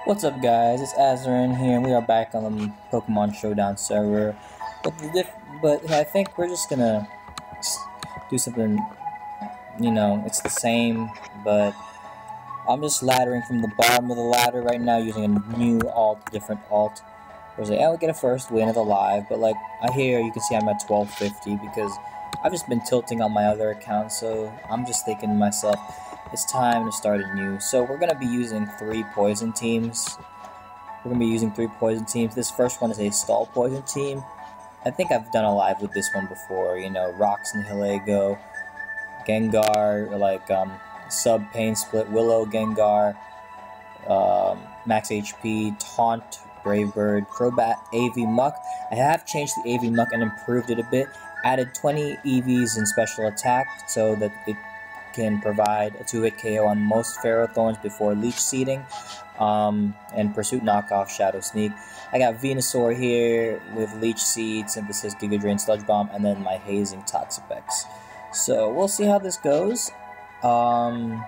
What's up, guys? It's Azarin here, and we are back on the Pokemon Showdown server. But I think we're just gonna do something. It's the same, but I'm just laddering from the bottom of the ladder right now using a new different alt. Whereas I will get a first win of the live, but like you can see I'm at 1250 because I've just been tilting on my other account, so I'm just thinking to myself, it's time to start anew. So we're gonna be using 3 poison teams. This first one is a stall poison team. I think I've done a live with this one before. Rocks and Nihilego, Gengar, or like sub pain split, Willow, Gengar, max HP, Taunt, Brave Bird, Crobat, AV Muck. I have changed the AV Muck and improved it a bit. Added 20 EVs in special attack so that it can provide a 2-hit KO on most Ferrothorns before Leech Seeding, and Pursuit Knockoff, Shadow Sneak. I got Venusaur here with Leech Seed, Synthesis, Giga Drain, Sludge Bomb, and then my Hazing Toxapex. So we'll see how this goes. Let's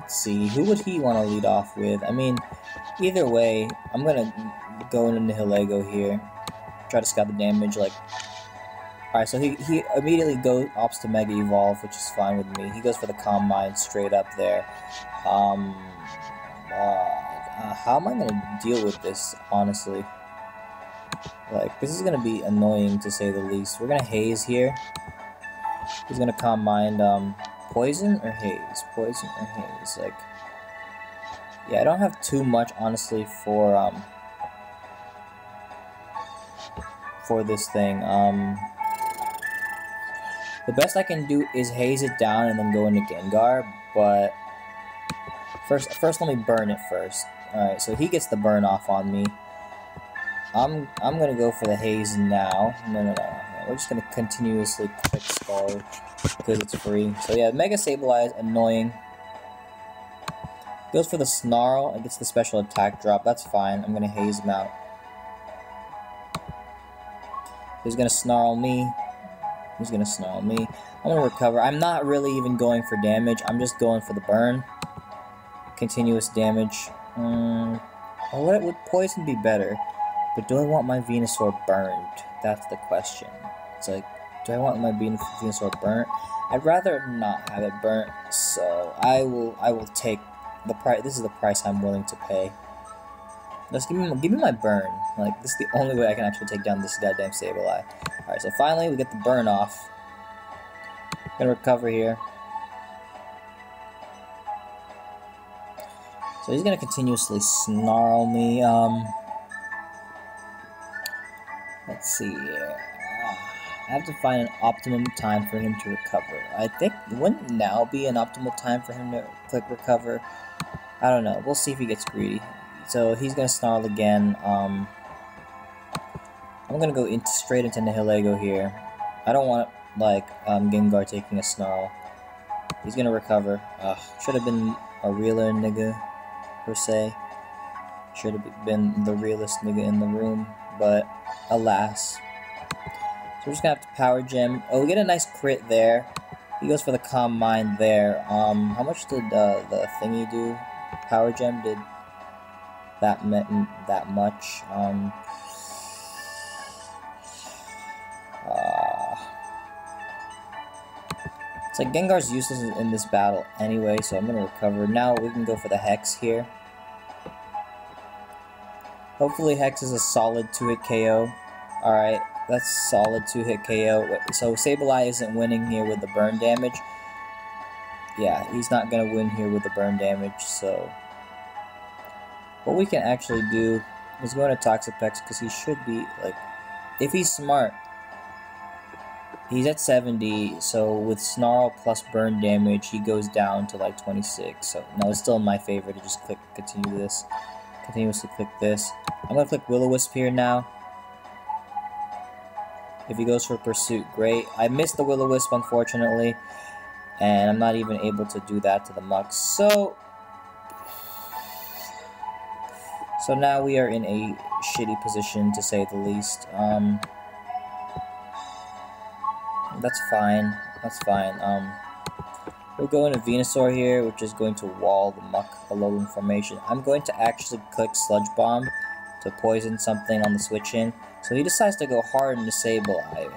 see, who would he want to lead off with? I mean, either way, I'm gonna go into Nihilego here, try to scout the damage. Alright, so he immediately opts to Mega Evolve, which is fine with me. He goes for the Calm Mind straight up there. How am I gonna deal with this, honestly? This is gonna be annoying to say the least. We're gonna Haze here. He's gonna Calm Mind, Poison or Haze? Poison or Haze? Yeah, I don't have too much, honestly, for this thing. The best I can do is Haze it down and then go into Gengar, but first let me burn it first. Alright, so he gets the burn off on me. I'm gonna go for the Haze now. No. We're just gonna continuously click Scald because it's free. So yeah, Mega Sableye is annoying. Goes for the Snarl and gets the special attack drop. That's fine. I'm gonna Haze him out. He's gonna Snarl me. I'm gonna recover. I'm not really even going for damage. I'm just going for the burn. Continuous damage. Would poison be better? But do I want my Venusaur burned? That's the question. It's like, do I want my Venusaur burnt? I'd rather not have it burnt. So I will take the price. This is the price I'm willing to pay. Just give me my burn. This is the only way I can actually take down this goddamn Sableye. Alright, so finally we get the burn off. Gonna recover here. So he's gonna continuously Snarl me. Let's see here. I have to find an optimum time for him to recover. I think, wouldn't now be an optimal time for him to click recover? I don't know. We'll see if he gets greedy. So he's gonna Snarl again. I'm gonna go straight into Nihilego here. I don't want Gengar taking a Snarl. He's gonna recover. Should have been a realer nigga, per se. Should have been the realest nigga in the room, but alas. So we're just gonna have to Power Gem. Oh, we get a nice crit there. He goes for the Calm Mind there. How much did the thingy do? Power Gem did that much. It's like Gengar's useless in this battle anyway, so I'm gonna recover. Now we can go for the Hex here. Hopefully Hex is a solid 2-hit KO. Alright, that's solid 2-hit KO. So Sableye isn't winning here with the burn damage. Yeah, he's not gonna win here with the burn damage, so what we can actually do is go into Toxapex, because he should be, if he's smart, he's at 70, so with Snarl plus burn damage, he goes down to 26. So no, it's still in my favor to just continuously click this. I'm gonna click Will-O-Wisp here now. If he goes for Pursuit, great. I missed the Will-O-Wisp, unfortunately, and I'm not even able to do that to the Mux. So now we are in a shitty position, to say the least. That's fine. We'll go into Venusaur here, which is going to wall the Muck Alolan formation. I'm going to actually click Sludge Bomb to poison something on the switch in. So he decides to go hard into Sableye.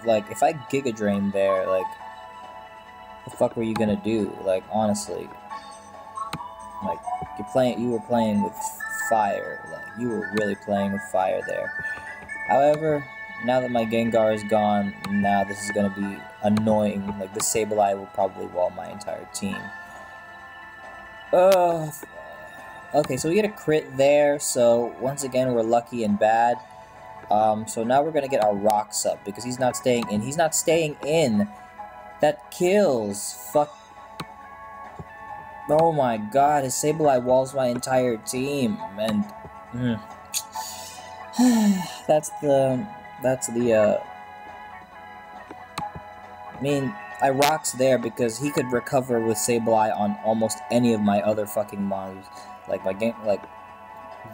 Like, if I Giga Drain there, like, what the fuck were you gonna do? Like, honestly. Like, you were playing with fire. Like, you were really playing with fire there. However, now that my Gengar is gone, now this is gonna be annoying. Like, the Sableye will probably wall my entire team. Okay, so we get a crit there, so once again we're lucky and bad. So now we're gonna get our rocks up, because he's not staying in. He's not staying in! That kills! Fuck. Oh my god, his Sableye walls my entire team, and... I mean, I rocks there because he could recover with Sableye on almost any of my other fucking mons. Like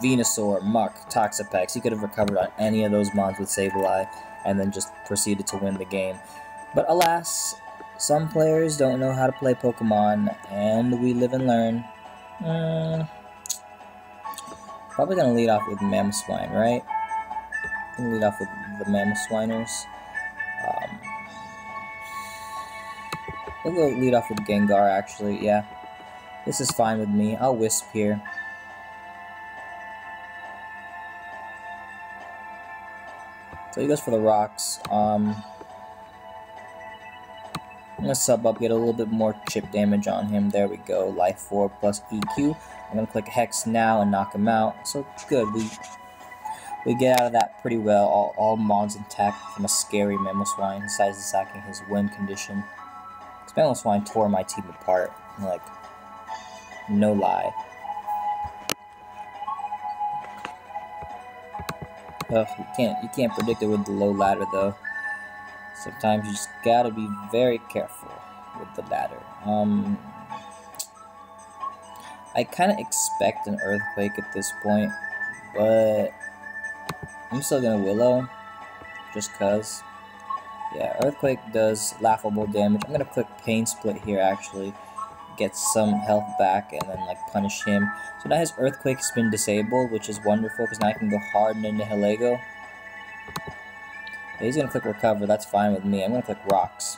Venusaur, Muck, Toxapex. He could have recovered on any of those mons with Sableye and then just proceeded to win the game. But alas, some players don't know how to play Pokemon, and we live and learn. Probably gonna lead off with Mamoswine, right? Gonna lead off with the Mamoswiners. We'll go lead off with Gengar, actually, yeah. This is fine with me. I'll Wisp here. So he goes for the rocks. I'm gonna sub up, get a little bit more chip damage on him. There we go. Life 4 plus EQ. I'm gonna click Hex now and knock him out. So good. We get out of that pretty well. All mons intact from a scary Mamoswine. Besides sacking his win condition. Mamoswine tore my team apart. Like, no lie. Ugh, you can't predict it with the low ladder though. Sometimes you just gotta be very careful with the ladder. I kind of expect an Earthquake at this point, but I'm still gonna Willow, just cause. Yeah, Earthquake does laughable damage. I'm gonna click Pain Split here actually, get some health back, and then like punish him. So now his Earthquake has been disabled, which is wonderful because now I can go hard into Hellego. Yeah, he's gonna click Recover. That's fine with me. I'm gonna click Rocks.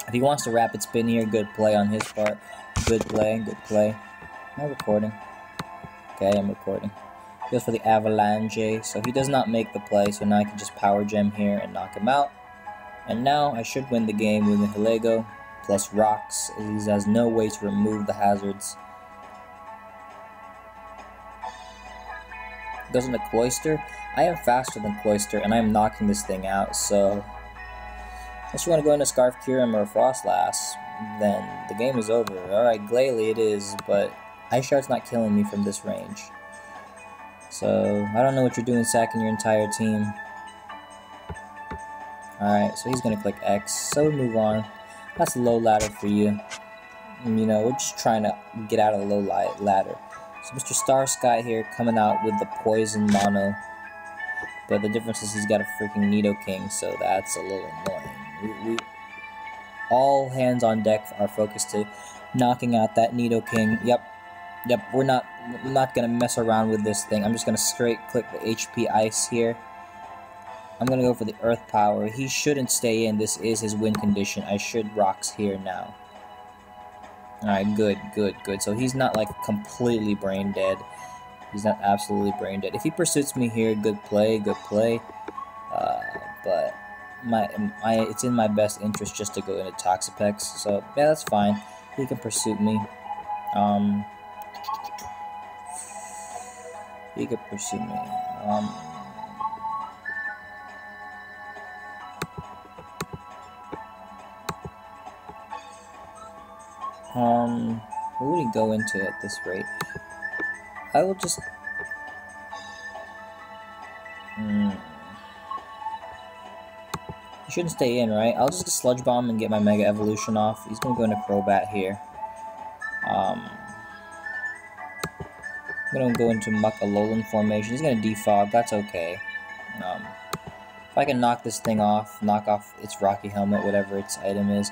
If he wants to Rapid Spin here, good play on his part. Good play, good play. Am I recording? Okay, I'm recording. He goes for the Avalanche, so he does not make the play. So now I can just Power Gem here and knock him out. And now I should win the game with the Hellego plus Rocks. He has no way to remove the hazards. Goes into Cloyster. I am faster than Cloyster, and I am knocking this thing out, so... Unless you want to go into Scarf Kyurem or Frostlass, then the game is over. Alright, Glalie it is, but Ice Shard's not killing me from this range. So, I don't know what you're doing sacking your entire team. Alright, so he's gonna click X, so we move on. That's a low ladder for you. You know, we're just trying to get out of the low ladder. So Mr. Starsky here coming out with the Poison Mono. But the difference is he's got a freaking Nidoking, so that's a little annoying. All hands on deck are focused to knocking out that Nidoking. Yep, I'm not gonna mess around with this thing. I'm just gonna straight click the HP Ice here. I'm gonna go for the Earth Power. He shouldn't stay in. This is his win condition. I should Rocks here now. Alright, good. So he's not like completely brain dead. He's not absolutely brain dead. If he pursues me here, good play. But it's in my best interest just to go into Toxapex. So yeah, that's fine. He can pursue me. He could pursue me. Who would he go into at this rate? I will just... He shouldn't stay in, right? I'll just Sludge Bomb and get my Mega Evolution off. He's gonna go into Crobat here. I'm gonna go into Muck Alolan formation. He's gonna Defog, that's okay. If I can knock this thing off, knock off its Rocky Helmet, whatever its item is,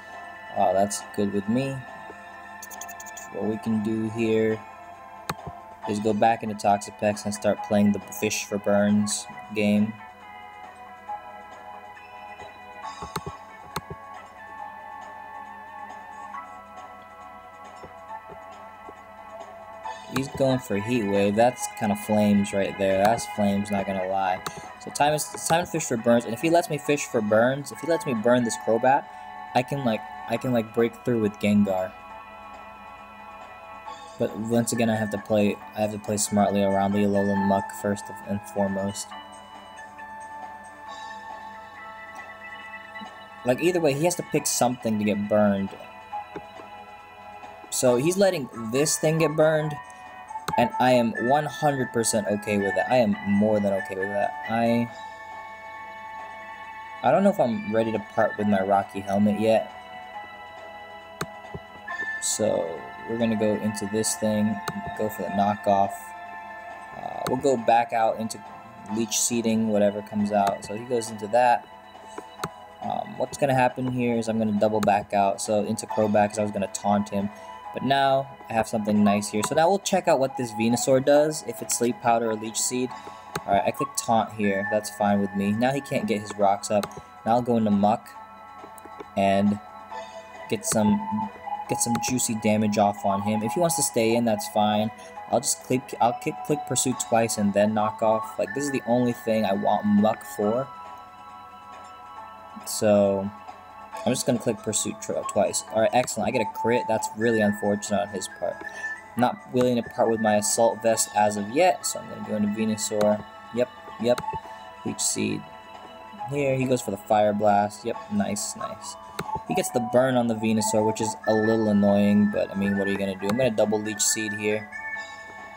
That's good with me. What we can do here is go back into Toxapex and start playing the Fish for Burns game. He's going for Heat Wave. That's kind of flames right there. That's flames, not gonna lie. So it's time to fish for burns. And if he lets me fish for burns, if he lets me burn this Crobat, I can break through with Gengar. But once again, I have to play smartly around the Alolan Muck first and foremost. Like either way, he has to pick something to get burned. So he's letting this thing get burned. And I am 100% okay with that. I am more than okay with that. I don't know if I'm ready to part with my Rocky helmet yet. So we're gonna go into this thing, go for the knockoff. We'll go back out into Leech Seeding, whatever comes out. So he goes into that. What's gonna happen here is I'm gonna double back out. So into Crobat because I was gonna taunt him. But now, I have something nice here. So now we'll check out what this Venusaur does, if it's Sleep Powder or Leech Seed. Alright, I click Taunt here. That's fine with me. Now he can't get his rocks up. Now I'll go into Muck and get some juicy damage off on him. If he wants to stay in, that's fine. I'll click Pursuit twice and then knock off. Like, this is the only thing I want Muck for. So I'm just going to click Pursuit twice. Alright, excellent. I get a crit. That's really unfortunate on his part. I'm not willing to part with my Assault Vest as of yet, so I'm going to go into Venusaur. Yep. Leech Seed. Here, he goes for the Fire Blast. Yep, nice. He gets the burn on the Venusaur, which is a little annoying, but I mean, what are you going to do? I'm going to double Leech Seed here.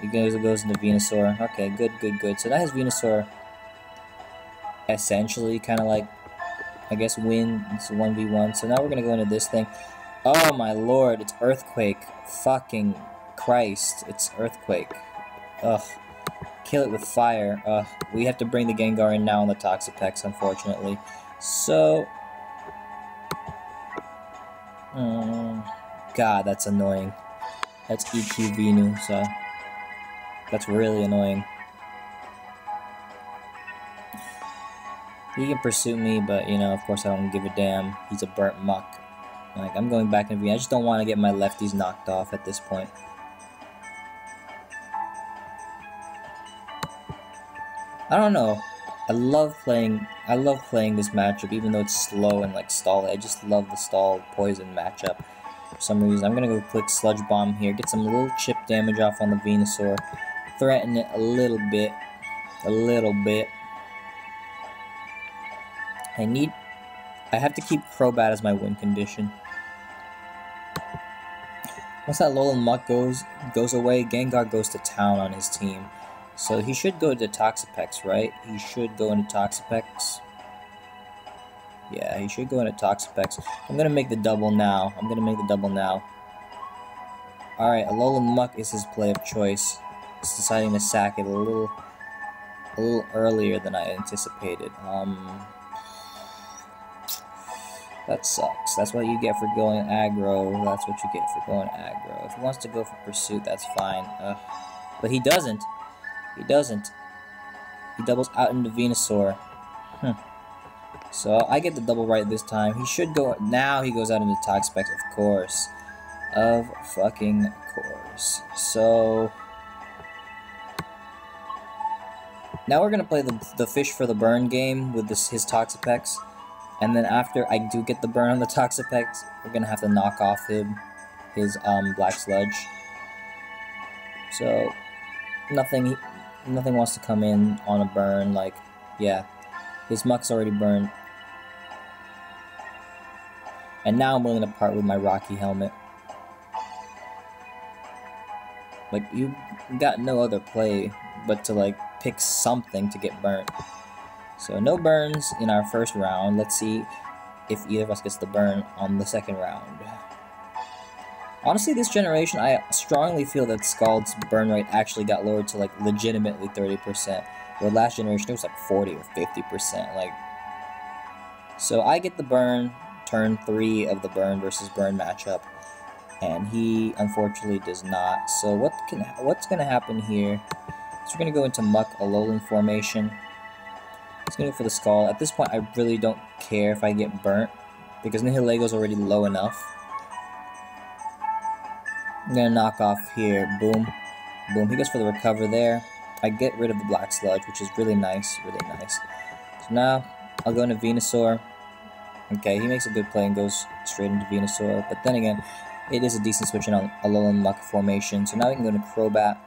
He goes into Venusaur. Okay, good. So now his Venusaur essentially kind of like, I guess, win. It's 1v1. So now we're going to go into this thing. Oh my lord, it's Earthquake. Fucking Christ, it's Earthquake. Ugh. Kill it with fire. Ugh. We have to bring the Gengar in now on the Toxapex, unfortunately. So... God, that's annoying. That's EQ Venu, so... That's really annoying. He can pursue me, but, you know, of course I don't give a damn. He's a burnt muck. Like, I'm going back in V. I just don't want to get my lefties knocked off at this point. I don't know. I love playing this matchup, even though it's slow and, like, stall. I just love the stall poison matchup. For some reason, I'm gonna go click Sludge Bomb here, get some little chip damage off on the Venusaur, threaten it a little bit. I have to keep Crobat as my win condition. Once that Alolan Muck goes away, Gengar goes to town on his team. So he should go to Toxapex, right? He should go into Toxapex. Yeah, he should go into Toxapex. I'm gonna make the double now. Alright, Alolan Muck is his play of choice. He's deciding to sack it a little earlier than I anticipated. That sucks. That's what you get for going aggro. If he wants to go for Pursuit, that's fine. But he doesn't. He doubles out into Venusaur. So I get the double right this time. He should go... Now he goes out into Toxapex, of course. Of fucking course. So... Now we're gonna play the Fish for the Burn game with his Toxapex. And then after I do get the burn on the Toxapex, we're gonna have to knock off his Black Sludge. So nothing wants to come in on a burn. Like, yeah, his Muck's already burned. And now I'm willing to part with my Rocky helmet. Like, you got no other play but to like pick something to get burnt. So no burns in our first round. Let's see if either of us gets the burn on the second round. Honestly, this generation, I strongly feel that Scald's burn rate actually got lowered to like legitimately 30%. Where last generation it was like 40 or 50%. Like, so I get the burn. turn 3 of the burn versus burn matchup, and he unfortunately does not. So what's gonna happen here is we're gonna go into Muck Alolan formation. He's gonna go for the Scald. At this point, I really don't care if I get burnt because Nihilego's already low enough. I'm gonna knock off here. Boom, boom. He goes for the recover there. I get rid of the Black Sludge, which is really nice, really nice. So now I'll go into Venusaur. Okay, he makes a good play and goes straight into Venusaur. But then again, it is a decent switch in on Alolan Muck formation. So now we can go into Crobat.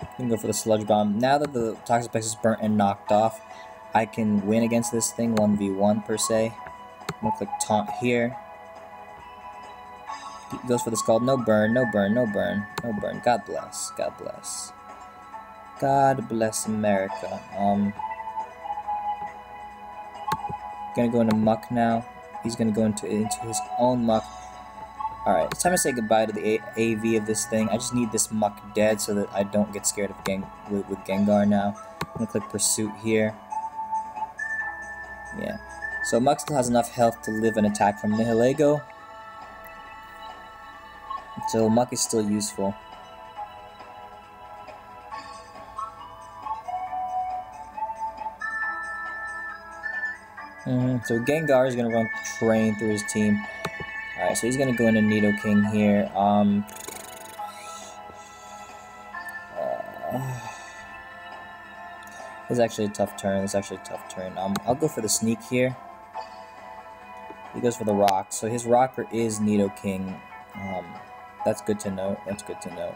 We can go for the Sludge Bomb. Now that the Toxapex is burnt and knocked off, I can win against this thing 1v1 per se. I'm gonna click Taunt here. He goes for the Scald. No burn, no burn, no burn, no burn. God bless, God bless. God bless America. Gonna go into Muck now. He's gonna go into his own Muck. Alright, it's time to say goodbye to the AV of this thing. I just need this Muck dead so that I don't get scared of with Gengar now. I'm gonna click Pursuit here. Yeah. So Muck still has enough health to live an attack from Nihilego. So Muck is still useful. So Gengar is going to run Train through his team. Alright, so he's going to go into Nidoking here. This is actually a tough turn. I'll go for the Sneak here. He goes for the Rock. So his Rocker is Nidoking. That's good to know. That's good to know.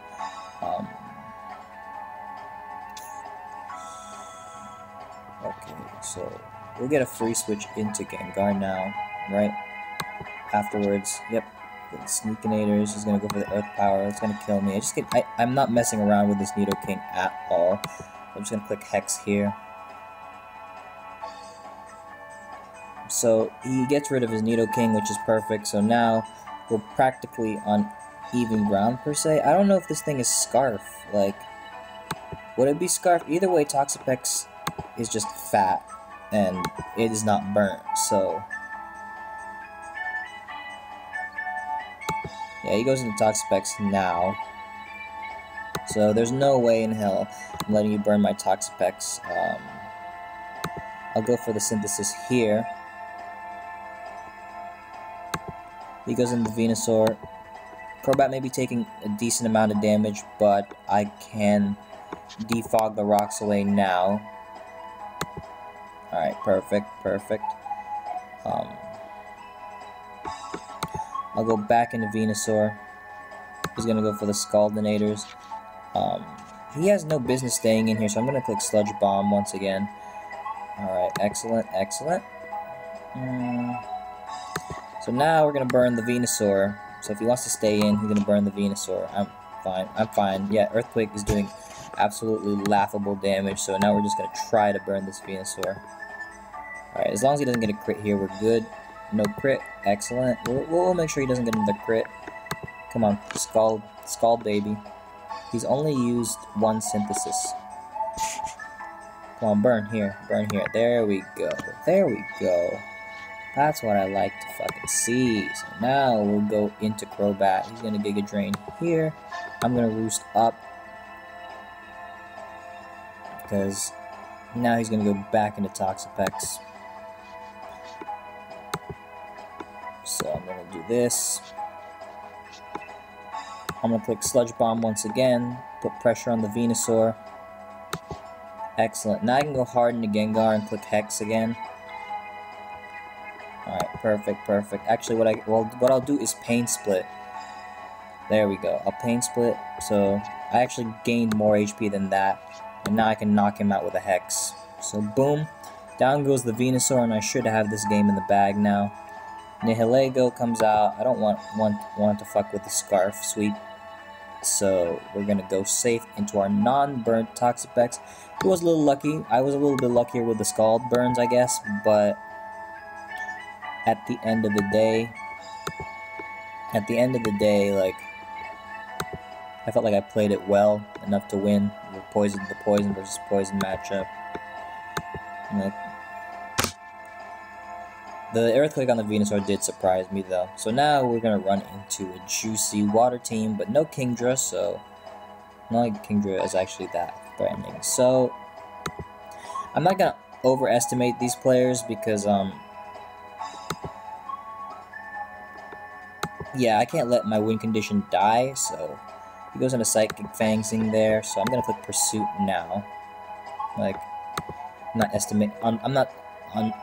Okay, so we'll get a free switch into Gengar now, right? Afterwards, yep, the Sneakinators is gonna go for the Earth Power. It's gonna kill me. I'm not messing around with this Nidoking at all. I'm just gonna click Hex here. So he gets rid of his Nidoking, which is perfect. So now we're practically on even ground per se. I don't know if this thing is Scarf. Like, would it be Scarf? Either way, Toxapex is just fat and it is not burnt. So yeah, he goes into Toxapex now. So there's no way in hell I'm letting you burn my Toxapex. I'll go for the Synthesis here. He goes into Venusaur. Crobat may be taking a decent amount of damage, but I can defog the rocks away now. Alright, perfect, perfect. I'll go back into Venusaur. He's gonna go for the Scaldinators. He has no business staying in here, so I'm gonna click Sludge Bomb once again. Alright, excellent, excellent. So now we're gonna burn the Venusaur. So if he wants to stay in, he's gonna burn the Venusaur. I'm fine. I'm fine. Yeah, Earthquake is doing absolutely laughable damage. So now we're just gonna try to burn this Venusaur. All right, as long as he doesn't get a crit here, we're good. No crit, excellent. We'll make sure he doesn't get another crit. Come on, Scald baby. He's only used one Synthesis. Come on, burn here, burn here. There we go. There we go. That's what I like to fucking see. So now we'll go into Crobat. He's gonna Giga Drain here. I'm gonna Roost up. Because now he's gonna go back into Toxapex. So I'm gonna do this. I'm gonna click Sludge Bomb once again. Put pressure on the Venusaur. Excellent. Now I can go hard into Gengar and click Hex again. Alright, perfect, perfect. Actually, what I'll do is Pain Split. There we go. I'll Pain Split, so I actually gained more HP than that. And now I can knock him out with a Hex. So boom. Down goes the Venusaur, and I should have this game in the bag now. Nihilego comes out. I don't want to fuck with the Scarf Sweep. So we're going to go safe into our non-burnt Toxapex. It was a little lucky. I was a little bit luckier with the Scald burns, I guess. But at the end of the day, like, I felt like I played it well enough to win the poison versus poison matchup. Like, The Earthquake on the Venusaur did surprise me though. So now we're gonna run into a juicy water team, but no Kingdra, so not like Kingdra is actually that threatening. So I'm not gonna overestimate these players because yeah, I can't let my win condition die, so he goes into Psychic Fangsing there, so I'm gonna click Pursuit now. Like, I'm not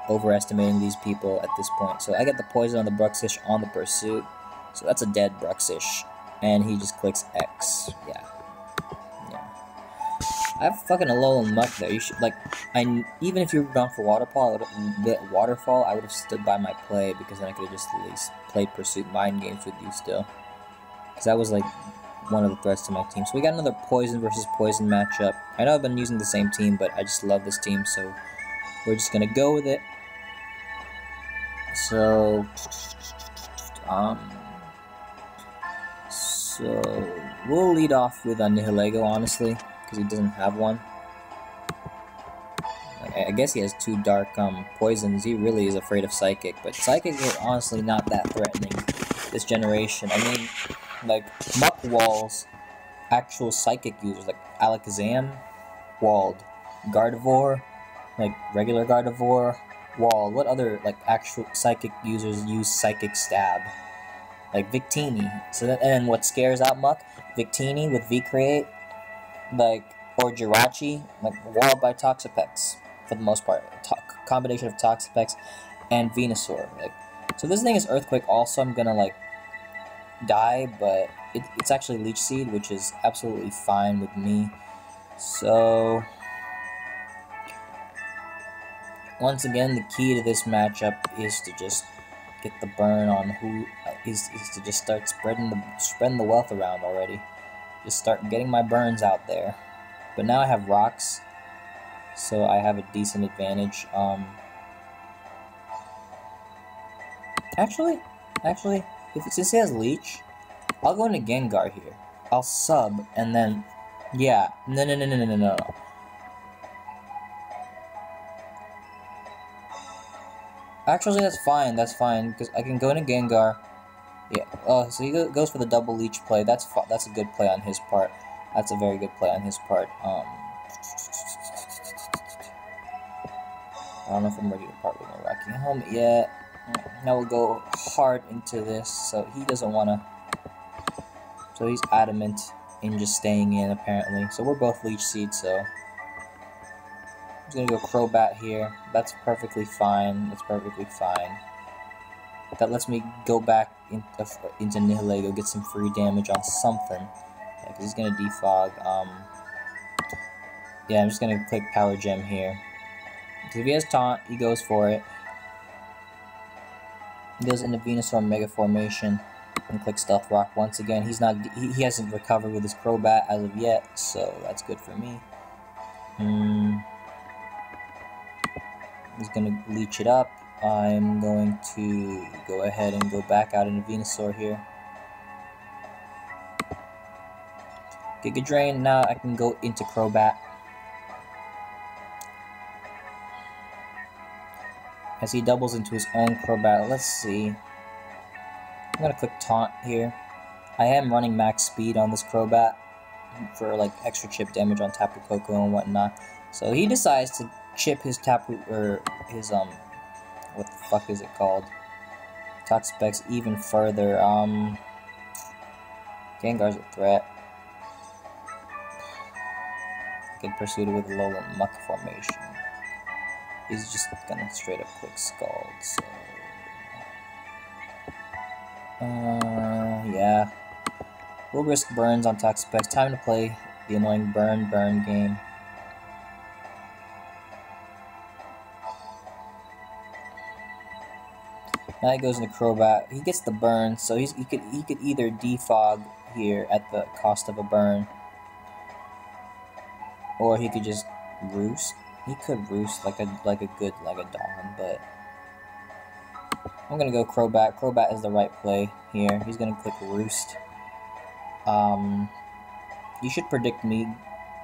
overestimating these people at this point. So I get the poison on the Bruxish on the Pursuit, so that's a dead Bruxish, and he just clicks X. Yeah. I have fucking Alolan Muck there. You should, like, even if you were gone for Waterfall, I would have stood by my play, because then I could have just at least played Pursuit Mind Games with you still. Because that was, like, one of the threats to my team. So we got another Poison versus Poison matchup. I know I've been using the same team, but I just love this team, so we're just gonna go with it. So we'll lead off with Nihilego, honestly, because he doesn't have one. I guess he has 2 dark poisons. He really is afraid of Psychic, but Psychic is honestly not that threatening this generation. I mean, like, Muck walls actual Psychic users, like Alakazam walled, Gardevoir, like regular Gardevoir walled. What other like actual Psychic users use Psychic Stab? Like Victini. So that, and what scares out Muck? Victini with V-Create, like, or Jirachi, like walled by Toxapex for the most part. Combination of Toxapex and Venusaur. Like, so this thing is Earthquake also. I'm gonna like die, but it's actually Leech Seed, which is absolutely fine with me. So once again, the key to this matchup is to just get the burn on who is to just start spreading the wealth around already. Just start getting my burns out there. But now I have rocks, so I have a decent advantage. Actually, since he has Leech, I'll go into Gengar here. I'll sub, and then, yeah, no. Actually, that's fine, because I can go into Gengar. Yeah, oh, so he goes for the double Leech play. That's a good play on his part. That's a very good play on his part. I don't know if I'm ready to part with my Rocky Helmet yet. Now we'll go hard into this, so he doesn't want to. So he's adamant in just staying in, apparently. So we're both Leech Seed, so I'm just gonna go Crobat here. That's perfectly fine. That lets me go back into Nihilego, get some free damage on something. Yeah, because he's gonna defog. Yeah, I'm just gonna click Power Gem here. Because if he has Taunt, he goes for it. He goes into Venusaur Mega Formation and click Stealth Rock once again. He hasn't recovered with his Crobat as of yet, so that's good for me. He's gonna leech it up. I'm going to go ahead and go back out into Venusaur here. Giga Drain. Now I can go into Crobat. As he doubles into his own Crobat. Let's see. I'm gonna click Taunt here. I am running max speed on this Crobat for like extra chip damage on Tapu Koko and whatnot. So he decides to chip his what the fuck is it called? Toxapex even further. Gengar's a threat. Get pursued with a Alolan Muck formation. He's just gonna straight up click Scald, so yeah. We'll risk burns on Toxapex. Time to play the annoying burn game. Now he goes into Crobat. He gets the burn, so he could either defog here at the cost of a burn, or he could just roost. He could roost like a good Dawn, but I'm gonna go Crobat. Crobat is the right play here. He's gonna click Roost. You should predict me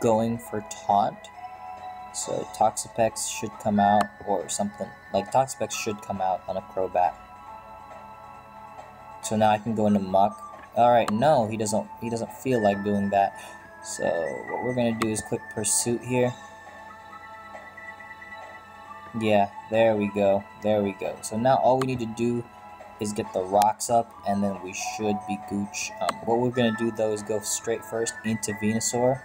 going for Taunt, So Toxapex should come out, or something. Like, Toxapex should come out on a Crobat. So now I can go into Muck. Alright, no, he doesn't feel like doing that. So what we're gonna do is quick Pursuit here. Yeah, there we go. There we go. So now all we need to do is get the rocks up, and then we should be Gooch. What we're gonna do though is go straight first into Venusaur.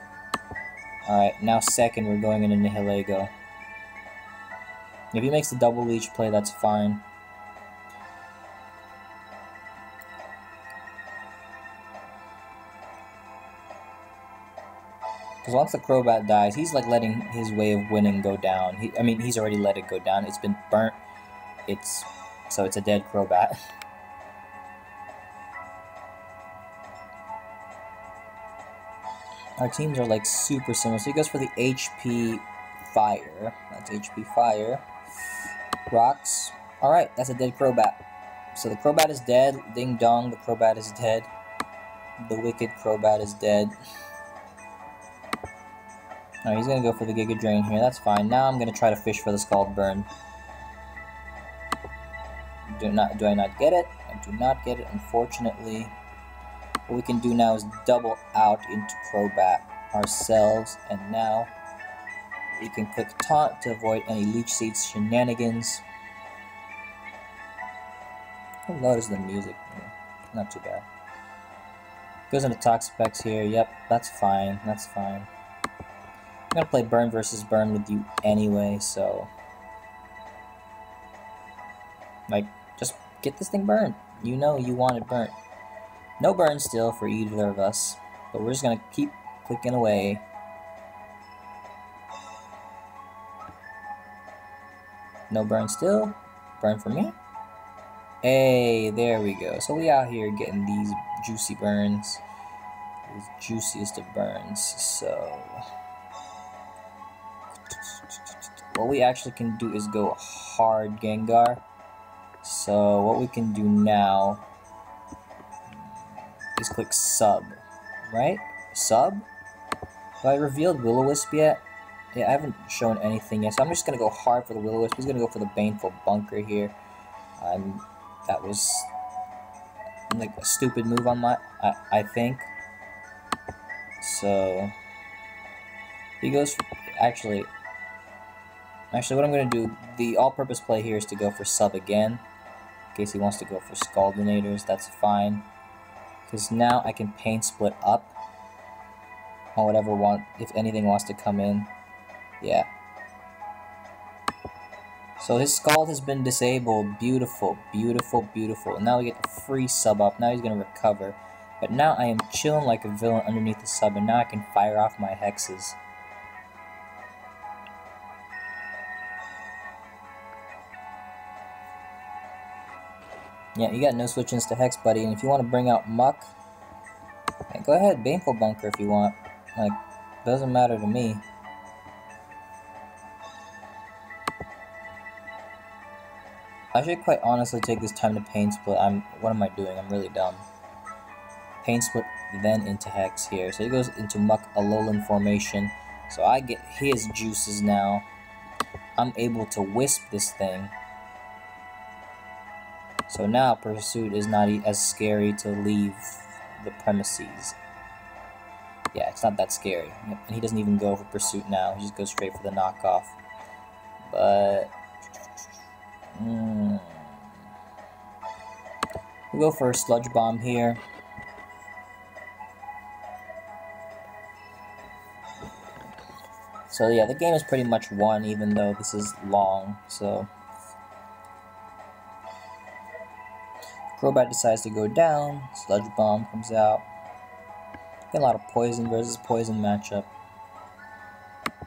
Alright, now second we're going into Nihilego. If he makes the double leech play, that's fine. Because once the Crobat dies, he's like letting his way of winning go down. I mean, he's already let it go down. It's been burnt. So it's a dead Crobat. Our teams are like super similar. So he goes for the HP Fire. That's HP Fire. Rocks. Alright, that's a dead Crobat. So the Crobat is dead. Ding dong, the Crobat is dead. The wicked Crobat is dead. Alright, he's gonna go for the Giga Drain here. That's fine. Now I'm gonna try to fish for the Scald Burn. Do I not get it? I do not get it, unfortunately. What we can do now is double out into Crobat ourselves, and now we can click Taunt to avoid any Leech Seeds shenanigans. How loud is the music? Not too bad. Goes into Toxapex here. Yep, that's fine. That's fine. I'm gonna play Burn versus Burn with you anyway, so like, just get this thing burned. You know you want it burnt. No burn still for either of us, but we're just gonna keep clicking away. No burn still. Burn for me. Hey, there we go. So we out here getting these juicy burns. These juiciest of burns. So what we actually can do is go hard Gengar. So what we can do now is click Sub, right? Sub? Have I revealed Will-O-Wisp yet? Yeah, I haven't shown anything yet, so I'm just gonna go hard for the Will-O-Wisp. He's gonna go for the Baneful Bunker here. That was like a stupid move on my, I think. So he goes for, actually what I'm gonna do, the all-purpose play here is to go for Sub again, in case he wants to go for Scaldinators. That's fine, because now I can Pain Split up on whatever if anything wants to come in. Yeah. So his Scald has been disabled. Beautiful, beautiful, beautiful. Now we get the free Sub up. Now he's gonna recover. But now I am chilling like a villain underneath the Sub, and now I can fire off my Hexes. Yeah, you got no switch-ins to Hex, buddy, and if you want to bring out Muck, yeah, go ahead, Baneful Bunker if you want. Like, doesn't matter to me. I should quite honestly take this time to Pain Split. What am I doing? I'm really dumb. Pain Split, then into Hex here. So he goes into Muck Alolan formation. So I get his juices now. I'm able to Wisp this thing. So now Pursuit is not as scary to leave the premises. Yeah, it's not that scary. And he doesn't even go for Pursuit now. He just goes straight for the knockoff. But we'll go for a Sludge Bomb here. So yeah, the game is pretty much won, even though this is long. So Crobat decides to go down. Sludge Bomb comes out. Get a lot of Poison versus Poison matchup.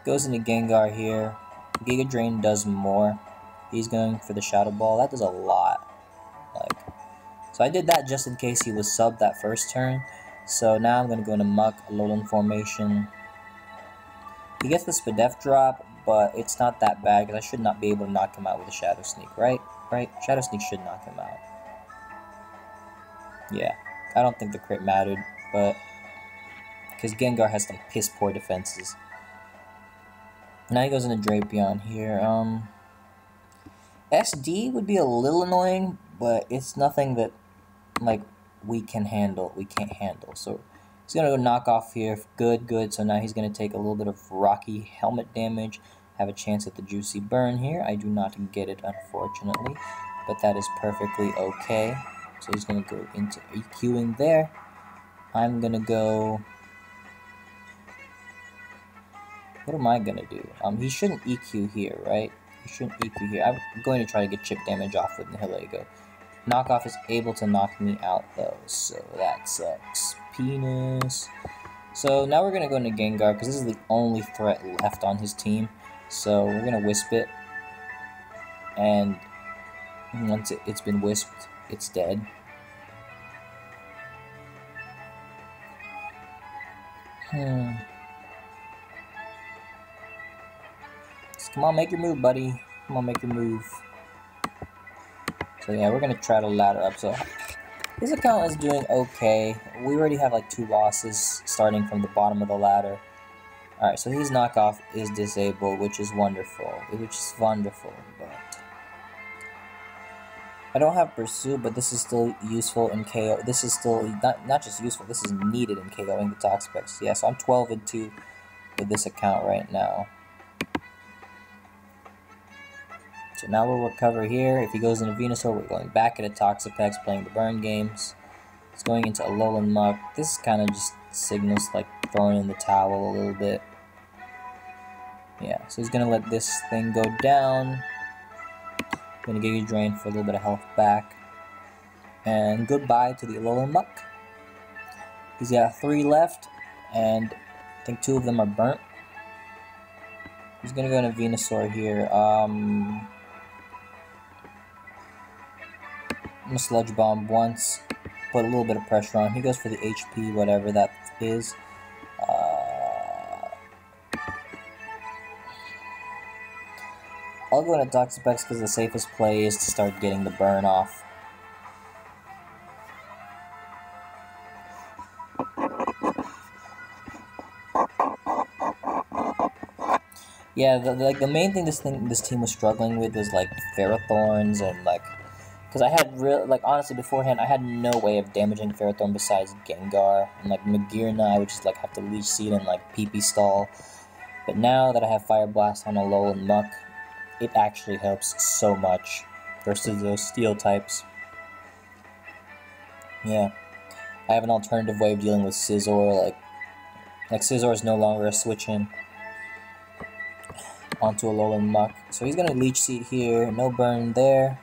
Goes into Gengar here. Giga Drain does more. He's going for the Shadow Ball. That does a lot. So I did that just in case he was subbed that first turn. So now I'm going to go into Muck, Alolan formation. He gets the Spadef drop, but it's not that bad because I should not be able to knock him out with a Shadow Sneak, right? Right? Shadow Sneak should knock him out. Yeah, I don't think the crit mattered, but because Gengar has like piss poor defenses. Now he goes into Drapion here. SD would be a little annoying, but it's nothing that, like, we can't handle. So he's gonna go knock off here. Good. So now he's gonna take a little bit of Rocky helmet damage. Have a chance at the juicy burn here. I do not get it, unfortunately, but that is perfectly okay. So he's gonna go into EQing there. I'm gonna go. What am I gonna do? He shouldn't EQ here, right? He shouldn't EQ here. I'm going to try to get chip damage off with Nihilego. Knockoff is able to knock me out though, so that sucks. Penis. So now we're gonna go into Gengar because this is the only threat left on his team. So we're gonna Wisp it, and once it's been wisped, it's dead. Come on, make your move, buddy. Come on, make your move. So yeah, we're gonna try to ladder up. So his account is doing okay. We already have like 2 losses starting from the bottom of the ladder. Alright, so his knockoff is disabled, which is wonderful. But I don't have Pursue, but this is still useful in KO. This is still not just useful, this is needed in KOing the Toxapex. Yeah, so I'm 12-2 with this account right now. So now we'll recover here. If he goes into Venusaur, we're going back into Toxapex, playing the burn games. It's going into Alolan Muck. This kind of just signals like throwing in the towel a little bit. Yeah, so he's going to let this thing go down. Going to Giga Drain for a little bit of health back. And goodbye to the Alolan Muck. He's got 3 left, and I think 2 of them are burnt. He's going to go into Venusaur here. I'm going to Sludge Bomb once, put a little bit of pressure on. He goes for the HP, whatever that is. I'll go into Toxapex because the safest play is to start getting the burn off. Yeah, the main thing this team was struggling with was like Ferrothorns and like, because I had honestly beforehand I had no way of damaging Ferrothorn besides Gengar, and like Magearna I would just like have to Leech Seed and like PP stall. But now that I have Fire Blast on Alolan Muck, it actually helps so much versus those Steel types. Yeah, I have an alternative way of dealing with Scizor. Like Scizor is no longer a switch in onto Alolan Muck. So he's gonna Leech Seed here, no burn there.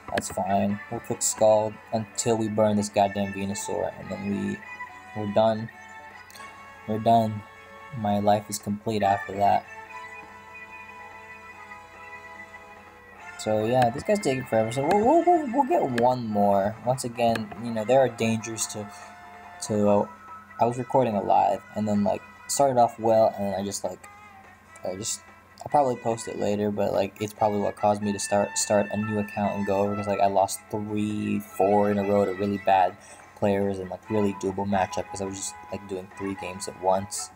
That's fine. We'll Quick Scald until we burn this goddamn Venusaur, and then we're done. We're done. My life is complete after that. So yeah, this guy's taking forever. So we'll get one more. Once again, you know, there are dangers to. I was recording a live, and then like started off well, and then I'll probably post it later, but like it's probably what caused me to start a new account and go over, because like I lost 3-4 in a row to really bad players and like really doable matchup because I was just like doing 3 games at once.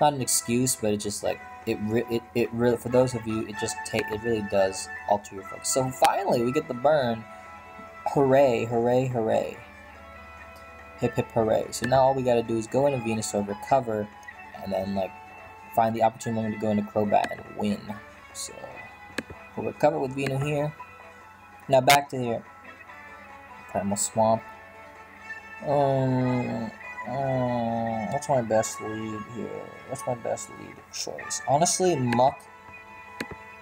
Not an excuse, but it's just like it really, for those of you, it really does alter your focus. So finally we get the burn. Hooray, hooray, hooray. Hip hip hooray. So now all we gotta do is go into Venusaur, recover, and then like find the opportune moment to go into Crobat and win. So we'll recover with Veno here. Now back to here. Primal Swamp. What's my best lead here? What's my best lead choice? Honestly, Muck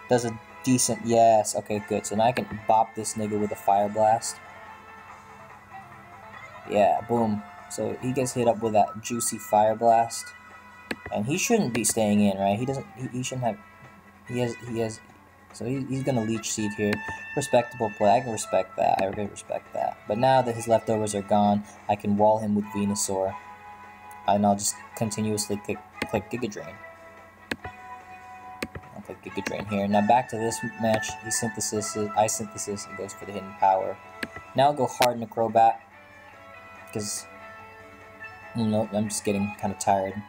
does a decent. Yes, okay, good. So now I can bop this nigga with a Fire Blast. Yeah, boom. So he gets hit up with that juicy Fire Blast. And he shouldn't be staying in, right? He shouldn't have. He has. So he's gonna Leech Seed here. Respectable play. I can respect that. I really respect that. But now that his leftovers are gone, I can wall him with Venusaur. And I'll just continuously click Giga Drain. I'll click Giga Drain here. Now back to this match. He synthesis, I synthesis, and goes for the hidden power. Now I'll go hard into Crobat. Because, you know, I'm just getting kind of tired.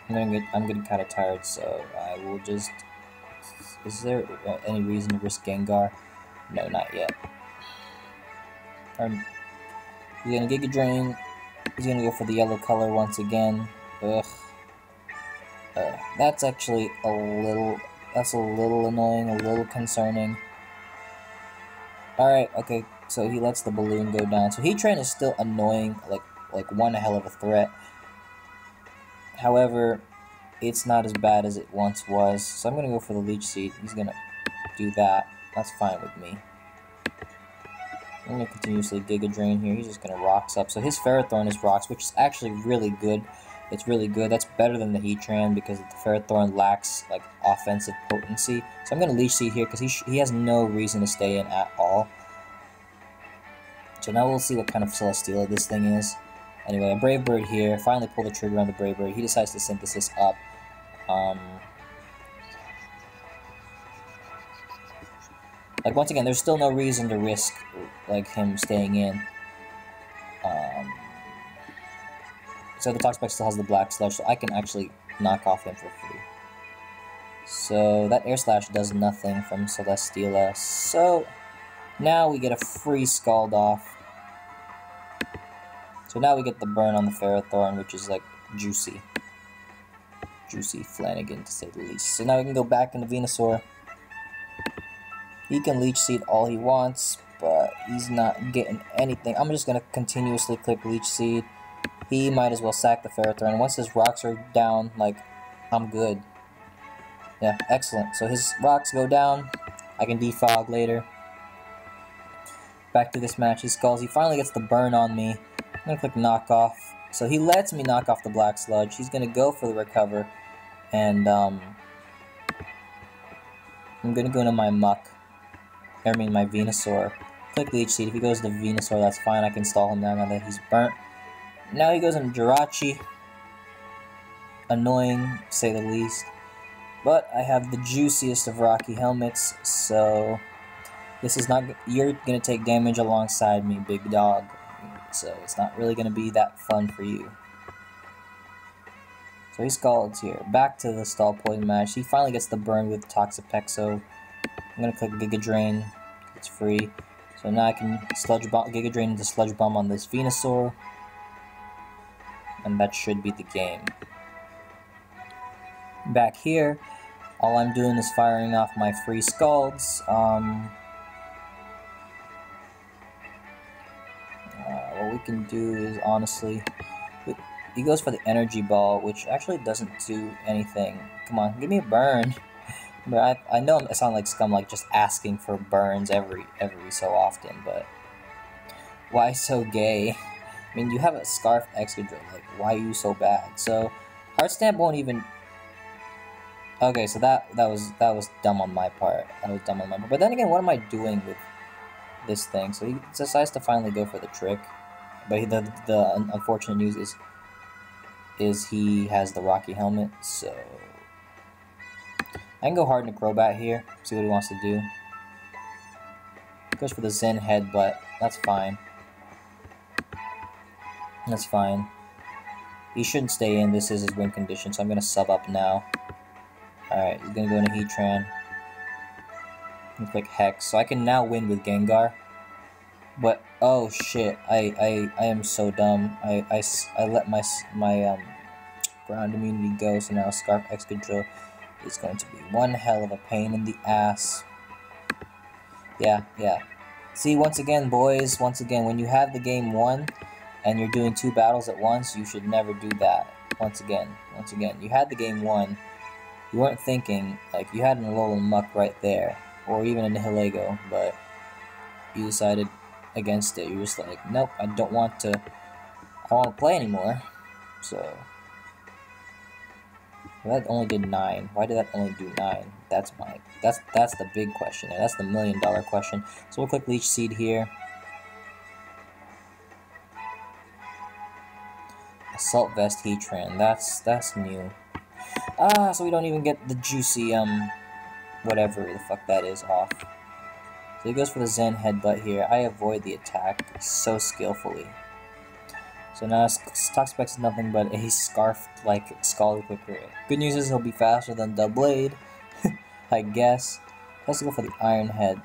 I'm getting kind of tired, so I will just. Is there any reason to risk Gengar? No, not yet. He's gonna Giga Drain. He's gonna go for the yellow color once again. Ugh. That's actually a little. That's a little annoying, a little concerning. Alright, okay, so he lets the balloon go down. So Heatran is still annoying, like one hell of a threat. However, it's not as bad as it once was. So I'm gonna go for the Leech Seed. He's gonna do that. That's fine with me. I'm gonna continuously Giga Drain here. He's just gonna Rocks up. So his Ferrothorn is Rocks, which is actually really good. It's really good. That's better than the Heatran because the Ferrothorn lacks like offensive potency. So I'm gonna Leech Seed here because he has no reason to stay in at all. So now we'll see what kind of Celesteela this thing is. Anyway, a Brave Bird here. Finally pull the trigger on the Brave Bird. He decides to Synthesis up. Like once again, there's still no reason to risk like him staying in. So the Toxapex still has the Black Sludge, so I can actually knock off him for free. So that Air Slash does nothing from Celesteela. So now we get a free Scald off. So now we get the burn on the Ferrothorn, which is like juicy. Juicy Flanagan, to say the least. So now we can go back into Venusaur. He can Leech Seed all he wants, but he's not getting anything. I'm just going to continuously click Leech Seed. He might as well sack the Ferrothorn. Once his rocks are down, like, I'm good. Yeah, excellent. So his rocks go down. I can defog later. Back to this match. He Skulls. He finally gets the burn on me. I'm going to click Knock Off. So he lets me knock off the Black Sludge. He's going to go for the Recover. And, I'm going to go into my Muck. I mean, my Venusaur. Click Leech Seed. If he goes to Venusaur, that's fine. I can stall him down now that he's burnt. Now he goes into Jirachi. Annoying, to say the least. But I have the juiciest of Rocky Helmets, so this is not. You're gonna take damage alongside me, big dog. So it's not really gonna be that fun for you. So he Scalds here. Back to the Stall Poison match. He finally gets the burn with Toxapexo. I'm gonna click Giga Drain. It's free. So now I can Sludge Bomb, Giga Drain into Sludge Bomb on this Venusaur. And that should be the game. Back here, all I'm doing is firing off my free Scalds. What we can do is, honestly, he goes for the Energy Ball, which actually doesn't do anything. Come on, give me a burn. But I know I sound like scum, like just asking for burns every so often, but why so gay? I mean, you have a Scarf Excadrill, like, why are you so bad? So, Heart Stamp won't even... Okay, so that was dumb on my part. That was dumb on my part. But then again, what am I doing with this thing? So he decides to finally go for the trick. But the unfortunate news is he has the Rocky Helmet, so... I can go hard in a Crobat here, see what he wants to do. Goes for the Zen Headbutt, that's fine. That's fine. He shouldn't stay in, this is his win condition, so I'm going to sub up now. Alright, he's going to go into Heatran. And click Hex, so I can now win with Gengar. But, oh shit, I am so dumb. I let my ground immunity go, so now Scarf Excadrill is going to be one hell of a pain in the ass. Yeah. See, once again, boys, when you have the game won, and you're doing 2 battles at once, you should never do that. Once again, you had the game won. You weren't thinking, like, you had an Alolan Muck right there, or even a Nihilego, but you decided against it. You're just like, nope, I don't want to play anymore. So, well, that only did 9. Why did that only do 9? That's the big question. That's the $1 million question. So we'll click Leech Seed here. Assault Vest Heatran. That's new. So we don't even get the juicy whatever the fuck that is off. So he goes for the Zen Headbutt here. I avoid the attack so skillfully. So now Toxapex is nothing but a scarfed like Skull Clicker. Good news is he'll be faster than Doublade, I guess. Let's go for the Iron Head.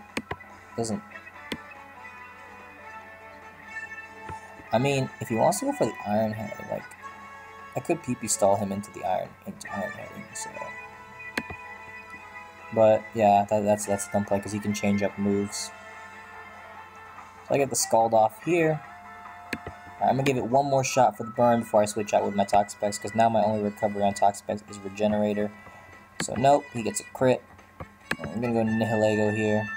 Doesn't. I mean, if he wants to go for the Iron Head, like I could PP stall him into Iron Heading. So, but yeah, that's a dumb play because he can change up moves. So I get the Scald off here. I'm going to give it one more shot for the burn before I switch out with my Toxapex, because now my only recovery on Toxapex is Regenerator. So nope, he gets a crit. I'm going to go Nihilego here.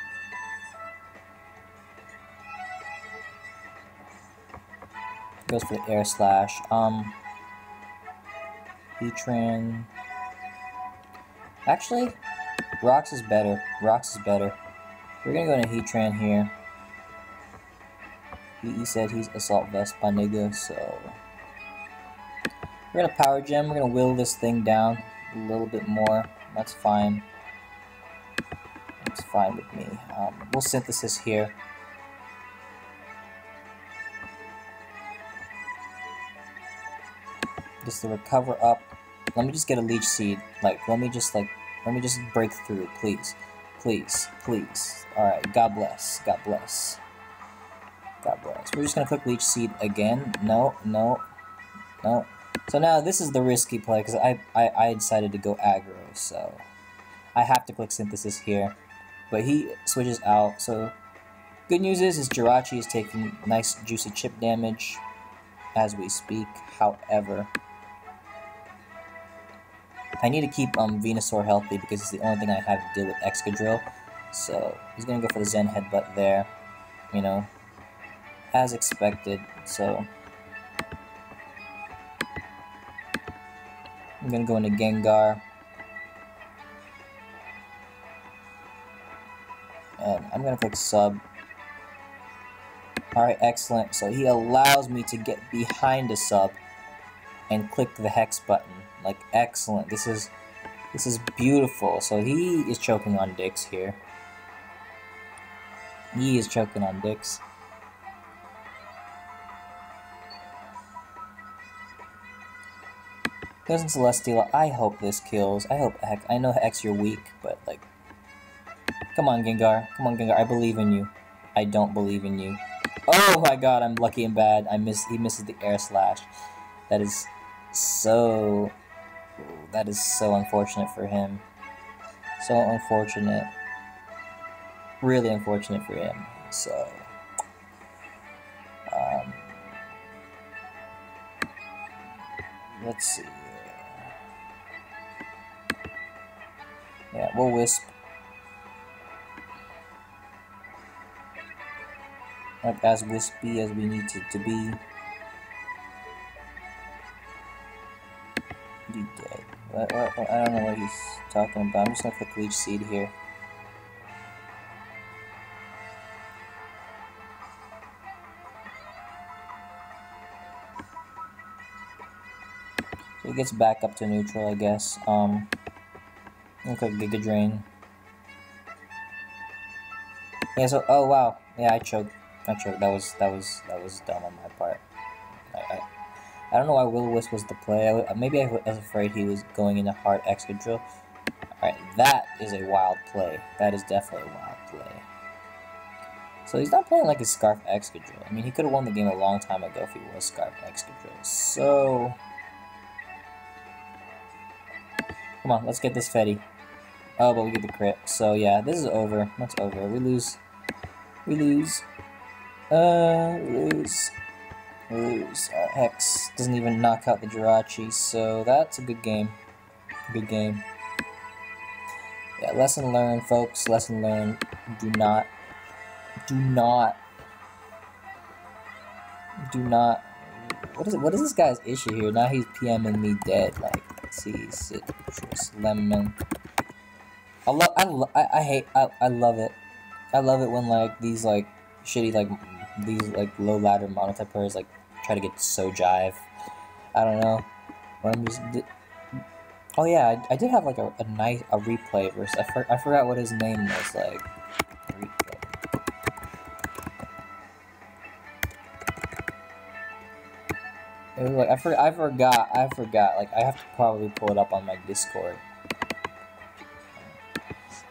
Goes for the Air Slash. Heatran. Actually, Rocks is better. Rocks is better. We're going to go into Heatran here. He said he's Assault Vest by nigga, so we're gonna Power Gem. We're gonna will this thing down a little bit more. That's fine. That's fine with me. We'll Synthesis here. Just to recover up. Let me just get a Leech Seed. Let me just break through, please, please, please. All right. God bless. God bless. God bless. We're just gonna click Leech Seed again. No, no, no. So now this is the risky play because I decided to go aggro, so I have to click Synthesis here. But he switches out. So good news is his Jirachi is taking nice juicy chip damage as we speak. However, I need to keep Venusaur healthy because it's the only thing I have to deal with Excadrill. So he's gonna go for the Zen Headbutt there. You know. As expected, so I'm gonna go into Gengar, and I'm gonna click Sub. Alright, excellent. So he allows me to get behind a Sub and click the Hex button. Like, excellent. This is beautiful. So he is choking on Dix here. He is choking on Dix. Goes into Celesteela. I hope this kills. I hope Hex. I know Hex, you're weak, but like, come on, Gengar. Come on, Gengar. I believe in you. I don't believe in you. Oh my God! I'm lucky and bad. He misses the Air Slash. That is so. That is so unfortunate for him. So unfortunate. Really unfortunate for him. So. Let's see. Yeah, we'll Wisp. Like as wispy as we need it to be. You dead. I don't know what he's talking about. I'm just gonna click Leech Seed here. So he gets back up to neutral, I guess. I'm gonna click Giga Drain. Yeah. So, oh wow. Yeah, I choked. That was dumb on my part. I don't know why Will-O-Wisp was the play. Maybe I was afraid he was going into hard Excadrill. Alright, that is a wild play. That is definitely a wild play. So he's not playing like a Scarf Excadrill. I mean, he could have won the game a long time ago if he was Scarf Excadrill. So come on, let's get this Fetty. Oh, but we get the crit. So yeah, this is over. That's over. We lose. We lose. Hex doesn't even knock out the Jirachi, so that's a good game. Good game. Yeah, lesson learned, folks. Lesson learned. Do not. What is this guy's issue here? Now he's PMing me dead. Like, let's see, Citrus, Lemon. I love it. I love it when like these like shitty like low ladder monotype players like try to get so jive. I don't know. But I'm just. Oh yeah, I did have like a replay versus. I forgot what his name was like. Replay. It was like I forgot. Like I have to probably pull it up on my Discord.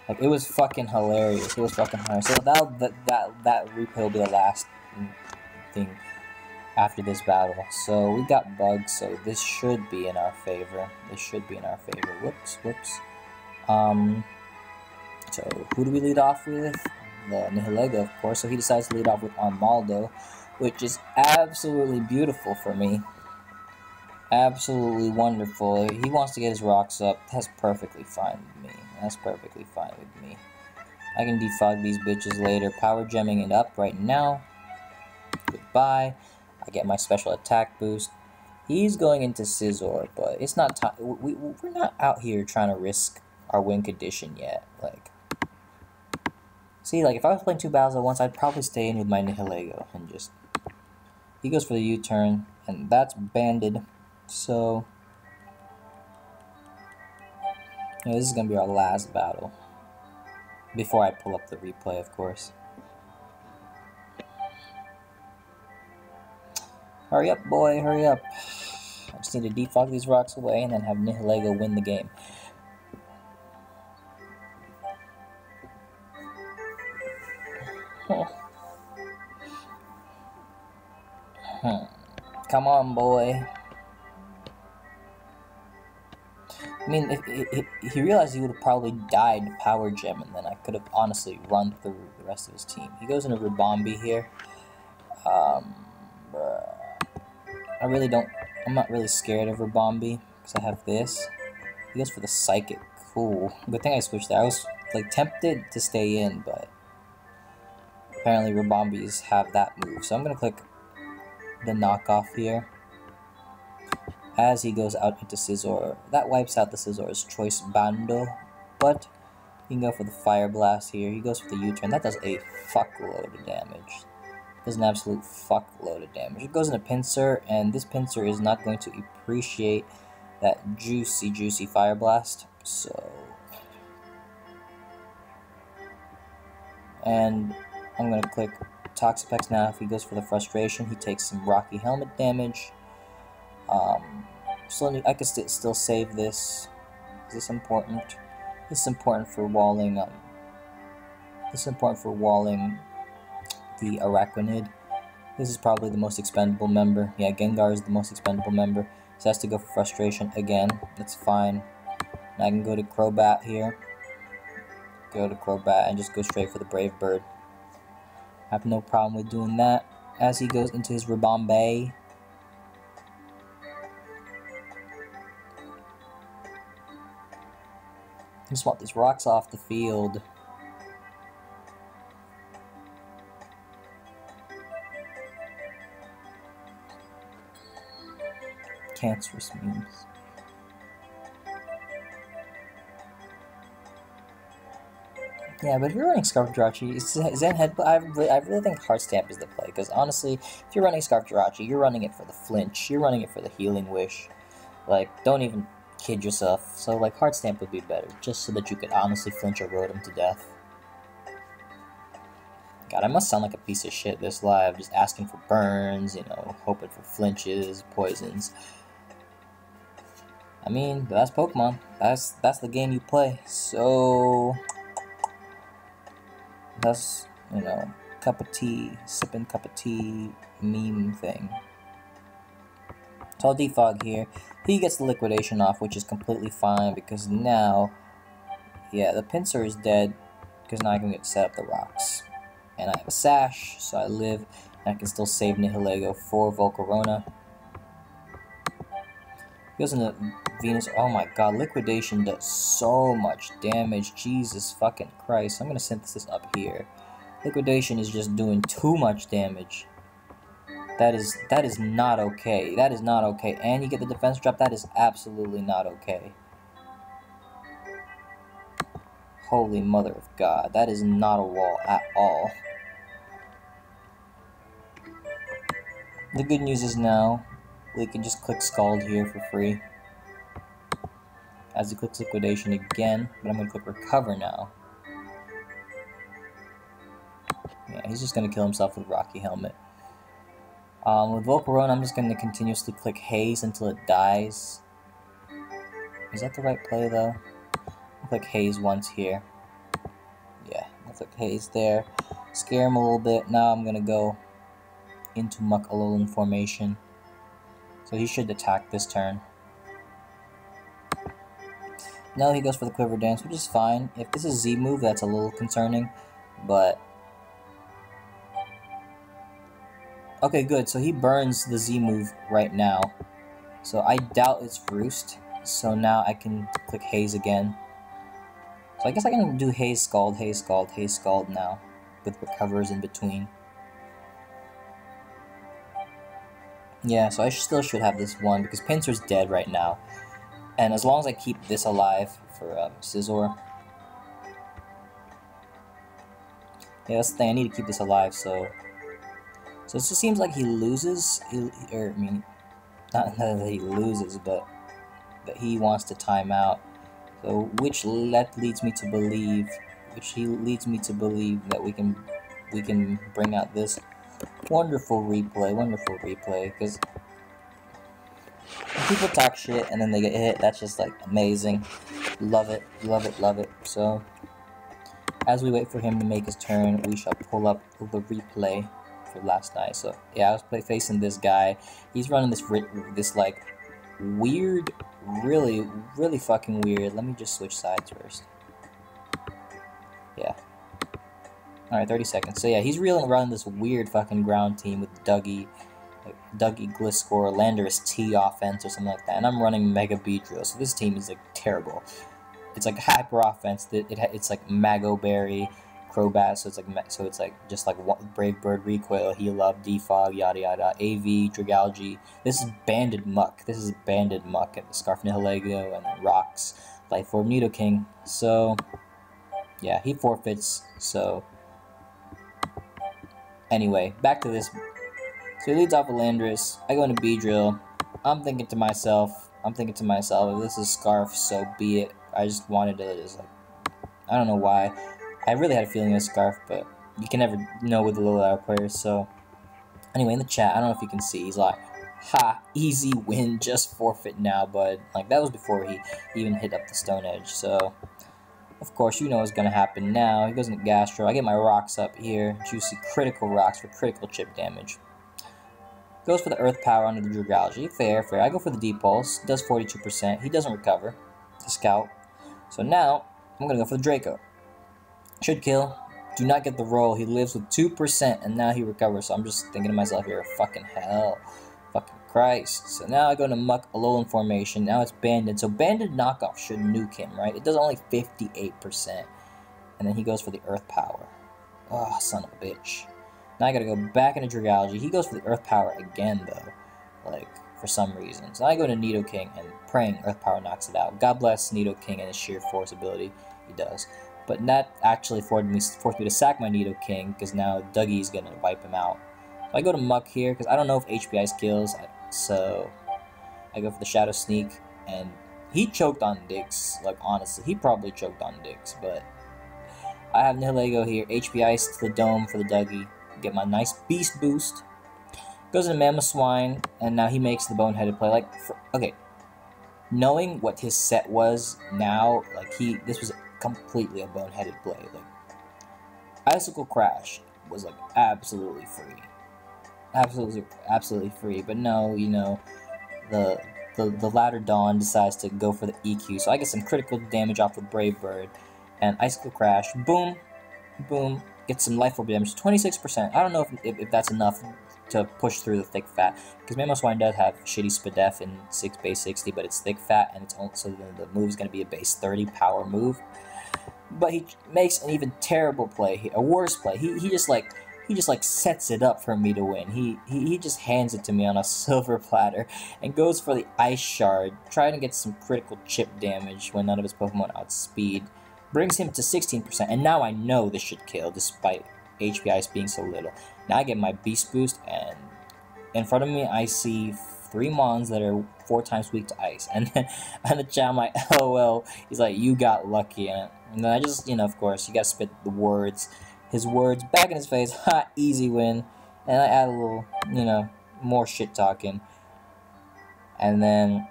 Like it was fucking hilarious. It was fucking hilarious. So that replay will be the last thing after this battle. So we got bugs. So this should be in our favor. Whoops. So who do we lead off with? The Nihilego, of course. So he decides to lead off with Armaldo, which is absolutely beautiful for me. Absolutely wonderful. He wants to get his rocks up. That's perfectly fine with me. I can defog these bitches later. Power gemming it up right now. Goodbye. I get my special attack boost. He's going into Scizor, but it's not time. We're not out here trying to risk our win condition yet. Like, see, like if I was playing 2 battles at once, I'd probably stay in with my Nihilego and just. He goes for the U-turn, and that's banded. So, yeah, this is gonna be our last battle. Before I pull up the replay, of course. Hurry up, boy, hurry up. I just need to defog these rocks away and then have Nihilego win the game. Come on, boy. I mean, if he realized he would have probably died to Power Gem, and then I could have honestly run through the rest of his team. He goes into Re-vamped here. I'm not really scared of Re-vamped, because I have this. He goes for the Psychic. Cool. Good thing I switched that. I was, like, tempted to stay in, but apparently Re-vampeds have that move. So I'm going to click the knockoff here. As he goes out into Scizor, that wipes out the Scizor's Choice Bando, but you can go for the Fire Blast here. He goes for the U-turn. That does a fuckload of damage. Does an absolute fuckload of damage. It goes into Pinsir, and this Pinsir is not going to appreciate that juicy Fire Blast. So, and I'm going to click Toxapex now. If he goes for the Frustration, he takes some Rocky Helmet damage. I could still save this. Is this important? This is important for walling. This is important for walling the Araquanid. This is probably the most expendable member. Yeah, Gengar is the most expendable member. So has to go for Frustration again. That's fine. And I can go to Crobat here. Go to Crobat and just go straight for the Brave Bird. I have no problem with doing that. As he goes into his Re-vamped. Just want these rocks off the field. Cancerous memes. Yeah, but if you're running Scarf Jirachi, Zen Headbutt, I really think Heart Stamp is the play. Because honestly, if you're running Scarf Jirachi, you're running it for the flinch. You're running it for the Healing Wish. Like, don't even kid yourself. So, like, Heart Stamp would be better. Just so that you could honestly flinch a Rotom to death. God, I must sound like a piece of shit this live. Just asking for burns, you know, hoping for flinches, poisons. I mean, that's Pokemon. That's the game you play. So that's, you know, cup of tea, sipping cup of tea meme thing. So I'll defog here. He gets the liquidation off, which is completely fine because now, yeah, the Pinsir is dead because now I can set up the rocks. And I have a Sash, so I live, and I can still save Nihilego for Volcarona. He goes into Venus. Oh my god, Liquidation does so much damage. Jesus fucking Christ. I'm going to synthesis up here. Liquidation is just doing too much damage. That is not okay. That is not okay. And you get the defense drop. That is absolutely not okay. Holy mother of God. That is not a wall at all. The good news is now we can just click Scald here for free. As he clicks Liquidation again, but I'm going to click Recover now. Yeah, he's just going to kill himself with Rocky Helmet. With Volcarone, I'm just going to continuously click Haze until it dies. Is that the right play, though? I'll click Haze once here. Yeah, I'll click Haze there. Scare him a little bit. Now I'm going to go into Muck Alolan formation. So he should attack this turn. Now he goes for the Quiver Dance, which is fine. If this is Z move, that's a little concerning. But okay, good. So he burns the Z move right now. So I doubt it's Roost. So now I can click Haze again. So I guess I can do Haze Scald, Haze Scald, Haze Scald now, with recovers in between. Yeah, so I still should have this one, because Pinsir's dead right now. And as long as I keep this alive for Scizor. Yeah, that's the thing, I need to keep this alive, so it just seems like he loses, not that he loses, but that he wants to time out. So, which leads me to believe that we can bring out this wonderful replay, because when people talk shit and then they get hit, that's just like amazing. Love it, love it, love it. So, as we wait for him to make his turn, we shall pull up the replay for last night. So, yeah, I was facing this guy. He's running this like weird, really fucking weird. Let me just switch sides first. Yeah. Alright, 30 seconds. So yeah, he's really running this weird fucking ground team with Dougie, Gliscor, Landorus T offense or something like that. And I'm running Mega Beedrill, so this team is like terrible. It's like hyper offense. It's like Mago Berry, Crobat, so it's like just like Brave Bird, Recoil, Heal Up, Defog, yada yada, AV, Dragalge. This is Banded Muck. This is Banded Muck at the Scarf Nihilego and then Rocks, Life Orb, Nidoking. So yeah, he forfeits. So anyway, back to this. So he leads off with Landorus. I go into Beedrill. I'm thinking to myself, if this is Scarf, so be it. I just wanted to just like, I don't know why. I really had a feeling it was Scarf, but you can never know with the little hour players. So anyway, in the chat, I don't know if you can see, he's like, ha, easy win, just forfeit now, bud. Like, that was before he even hit up the Stone Edge. So of course, you know what's gonna happen now. He goes into Gastro. I get my rocks up here. Juicy critical rocks for critical chip damage. Goes for the Earth Power onto the Dragalge. Fair. I go for the Deep Pulse. Does 42%. He doesn't recover. The Scout. So now, I'm gonna go for the Draco. Should kill. Do not get the roll. He lives with 2%, and now he recovers. So I'm just thinking to myself here, fucking hell. Fucking Christ. So now I go to Muck Alolan formation. Now it's Banded. So Banded knockoff should nuke him, right? It does only 58%. And then he goes for the Earth Power. Oh, son of a bitch. Now I gotta go back into Dragalge. He goes for the Earth Power again, though. Like, for some reason. So I go to Nidoking and praying Earth Power knocks it out. God bless Nidoking and his sheer force ability. He does. But that actually forced me to sack my Nidoking, because now Dougie's gonna wipe him out. So I go to Muck here, because I don't know if HPI skills, so I go for the Shadow Sneak, and he choked on Dix. Like, honestly, he probably choked on Dix, but I have Nihilego here, HPI to the Dome for the Dougie, get my nice Beast Boost, goes into Mamoswine, and now he makes the boneheaded play. Like, okay, knowing what his set was now, like, this was completely a boneheaded play. Like, Icicle Crash was like absolutely free, absolutely free. But no, you know, the latter Dawn decides to go for the EQ, so I get some critical damage off with Brave Bird, and Icicle Crash, boom, boom, get some Life Orb damage, 26%. I don't know if that's enough to push through the Thick Fat, because Mamoswine does have shitty Spadef in base 60, but it's Thick Fat, and it's also the move is going to be a base 30 power move. But he makes an even terrible play, a worse play. He just like sets it up for me to win. He just hands it to me on a silver platter and goes for the Ice Shard, trying to get some critical chip damage when none of his Pokemon outspeed. Brings him to 16%, and now I know this should kill despite HPI being so little. Now I get my Beast Boost, and in front of me I see 3 Mons that are 4 times weak to Ice. And then on the chat, my LOL, he's like, you got lucky. And then I just, you know, of course, you gotta spit his words back in his face. Ha, easy win. And I add a little, you know, more shit talking. And then,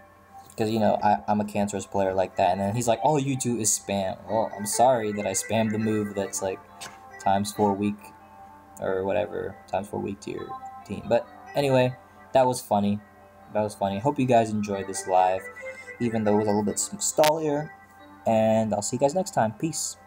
because, you know, I'm a cancerous player like that. And then he's like, all you do is spam. Well, I'm sorry that I spammed the move that's like times 4 weak or whatever, times 4 weak to your team. But anyway, that was funny. That was funny. Hope you guys enjoyed this live, even though it was a little bit stallier. And I'll see you guys next time. Peace.